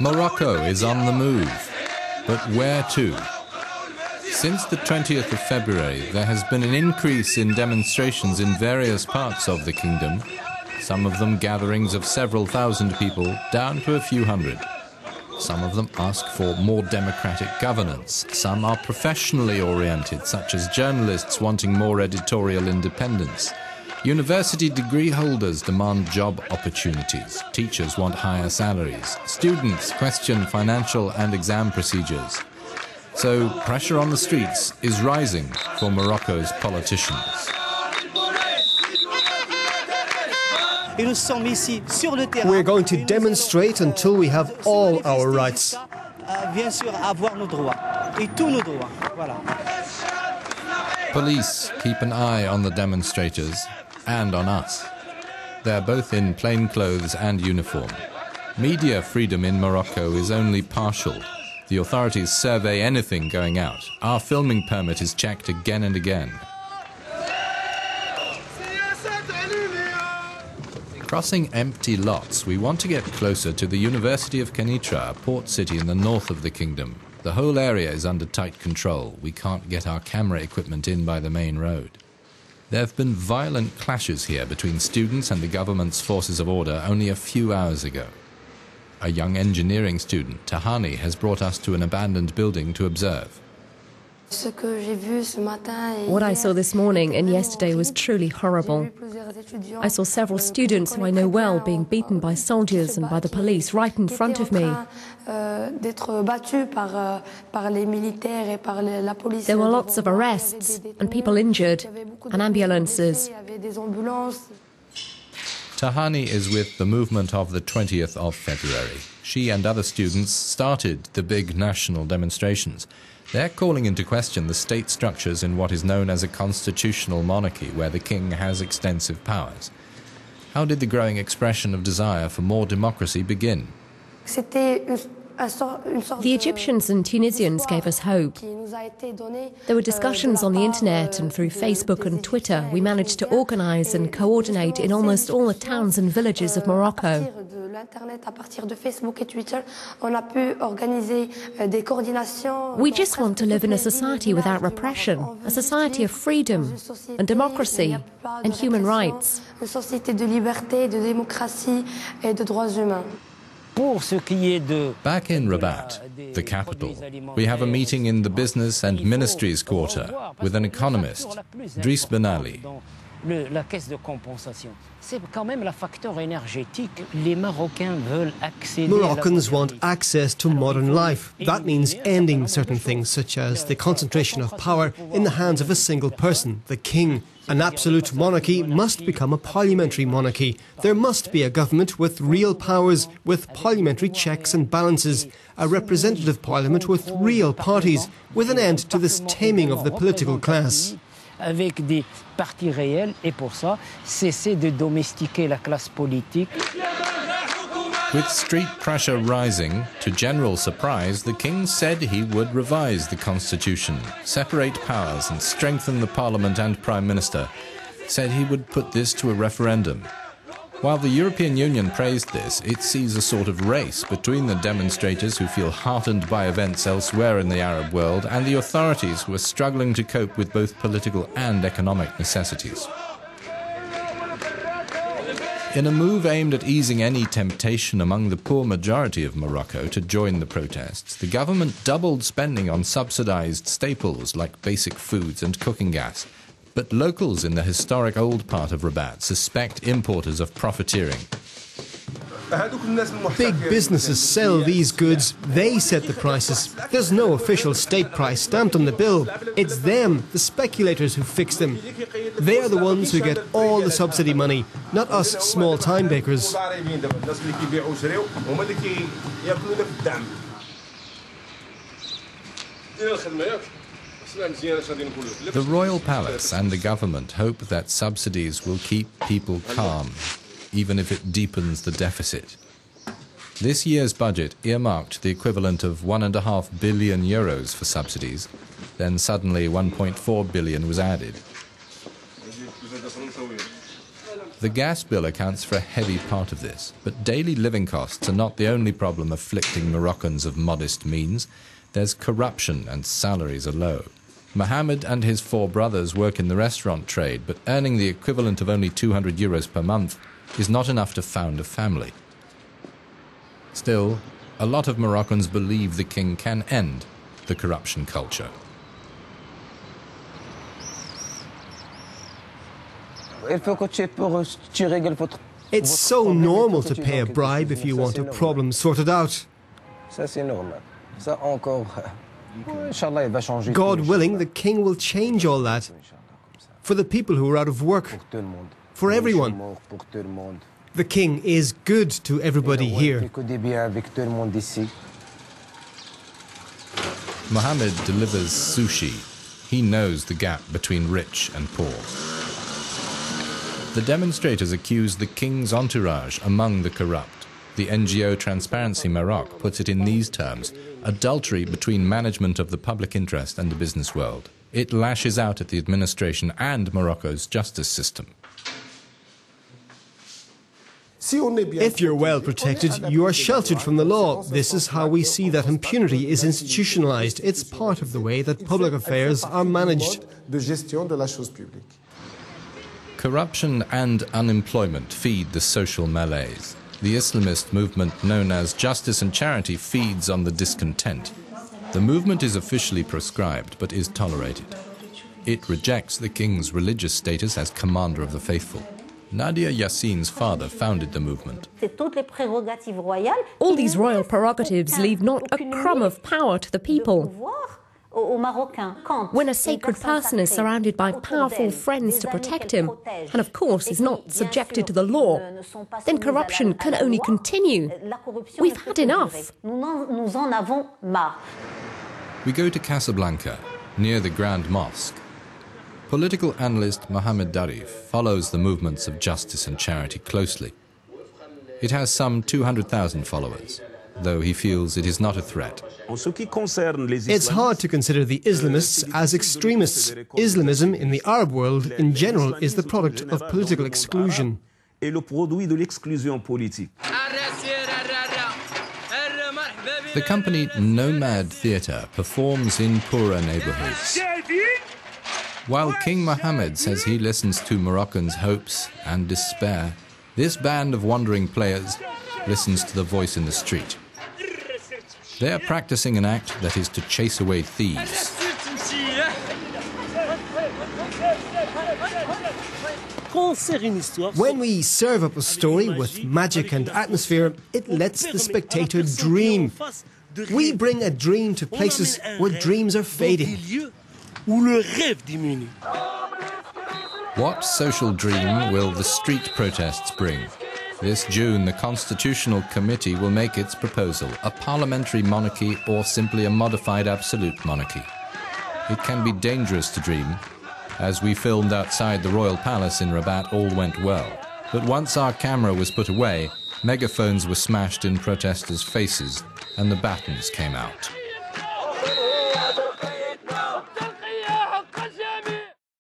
Morocco is on the move, but where to? Since the 20th of February, there has been an increase in demonstrations in various parts of the kingdom, some of them gatherings of several thousand people, down to a few hundred. Some of them ask for more democratic governance. Some are professionally oriented, such as journalists wanting more editorial independence. University degree holders demand job opportunities. Teachers want higher salaries. Students question financial and exam procedures. So pressure on the streets is rising for Morocco's politicians. We're going to demonstrate until we have all our rights. Police keep an eye on the demonstrators and on us. They're both in plain clothes and uniform. Media freedom in Morocco is only partial. The authorities survey anything going out. Our filming permit is checked again and again. Crossing empty lots, we want to get closer to the University of Kenitra, a port city in the north of the kingdom. The whole area is under tight control. We can't get our camera equipment in by the main road. There have been violent clashes here between students and the government's forces of order only a few hours ago. A young engineering student, Tahani, has brought us to an abandoned building to observe. What I saw this morning and yesterday was truly horrible. I saw several students who I know well being beaten by soldiers and by the police right in front of me. There were lots of arrests and people injured and ambulances. Tahani is with the movement of the 20th of February. She and other students started the big national demonstrations. They're calling into question the state structures in what is known as a constitutional monarchy, where the king has extensive powers. How did the growing expression of desire for more democracy begin? The Egyptians and Tunisians gave us hope. There were discussions on the internet and through Facebook and Twitter. We managed to organize and coordinate in almost all the towns and villages of Morocco. We just want to live in a society without repression, a society of freedom and democracy and human rights. Back in Rabat, the capital, we have a meeting in the Business and Ministries Quarter with an economist, Driss Ben Ali. Moroccans want access to modern life. That means ending certain things, such as the concentration of power in the hands of a single person, the king. An absolute monarchy must become a parliamentary monarchy. There must be a government with real powers, with parliamentary checks and balances, a representative parliament with real parties, with an end to this taming of the political class. Avec des partis réels, et pour ça, cesser de domestiquer la classe politique. With street pressure rising, to general surprise, the king said he would revise the constitution, separate powers and strengthen the parliament and prime minister. Said he would put this to a referendum. While the European Union praised this, it sees a sort of race between the demonstrators who feel heartened by events elsewhere in the Arab world and the authorities who are struggling to cope with both political and economic necessities. In a move aimed at easing any temptation among the poor majority of Morocco to join the protests, the government doubled spending on subsidized staples like basic foods and cooking gas. But locals in the historic old part of Rabat suspect importers of profiteering. Big businesses sell these goods, they set the prices. There's no official state price stamped on the bill. It's them, the speculators, who fix them. They are the ones who get all the subsidy money, not us small-time bakers. The royal palace and the government hope that subsidies will keep people calm, even if it deepens the deficit. This year's budget earmarked the equivalent of €1.5 billion for subsidies. Then suddenly 1.4 billion was added. The gas bill accounts for a heavy part of this, but daily living costs are not the only problem afflicting Moroccans of modest means. There's corruption and salaries are low. Mohammed and his 4 brothers work in the restaurant trade, but earning the equivalent of only €200 per month is not enough to found a family. Still, a lot of Moroccans believe the king can end the corruption culture. It's so normal to pay a bribe if you want a problem sorted out. God willing, the king will change all that. For the people who are out of work. For everyone. The king is good to everybody here. Mohammed delivers sushi. He knows the gap between rich and poor. The demonstrators accuse the king's entourage among the corrupt. The NGO Transparency Maroc puts it in these terms: adultery between management of the public interest and the business world. It lashes out at the administration and Morocco's justice system. If you're well protected, you are sheltered from the law. This is how we see that impunity is institutionalized. It's part of the way that public affairs are managed. Corruption and unemployment feed the social malaise. The Islamist movement known as Justice and Charity feeds on the discontent. The movement is officially proscribed but is tolerated. It rejects the king's religious status as commander of the faithful. Nadia Yassin's father founded the movement. All these royal prerogatives leave not a crumb of power to the people. When a sacred person is surrounded by powerful friends to protect him, and of course is not subjected to the law, then corruption can only continue. We've had enough. We go to Casablanca, near the Grand Mosque. Political analyst Mohammed Darif follows the movements of justice and charity closely. It has some 200,000 followers, though he feels it is not a threat. It's hard to consider the Islamists as extremists. Islamism in the Arab world in general is the product of political exclusion. The company Nomad Theatre performs in poorer neighborhoods. While King Mohammed says he listens to Moroccans' hopes and despair, this band of wandering players listens to the voice in the street. They are practicing an act that is to chase away thieves. When we serve up a story with magic and atmosphere, it lets the spectator dream. We bring a dream to places where dreams are fading. What social dream will the street protests bring? This June, the Constitutional Committee will make its proposal: a parliamentary monarchy or simply a modified absolute monarchy. It can be dangerous to dream. As we filmed outside the Royal Palace in Rabat, all went well. But once our camera was put away, megaphones were smashed in protesters' faces and the batons came out.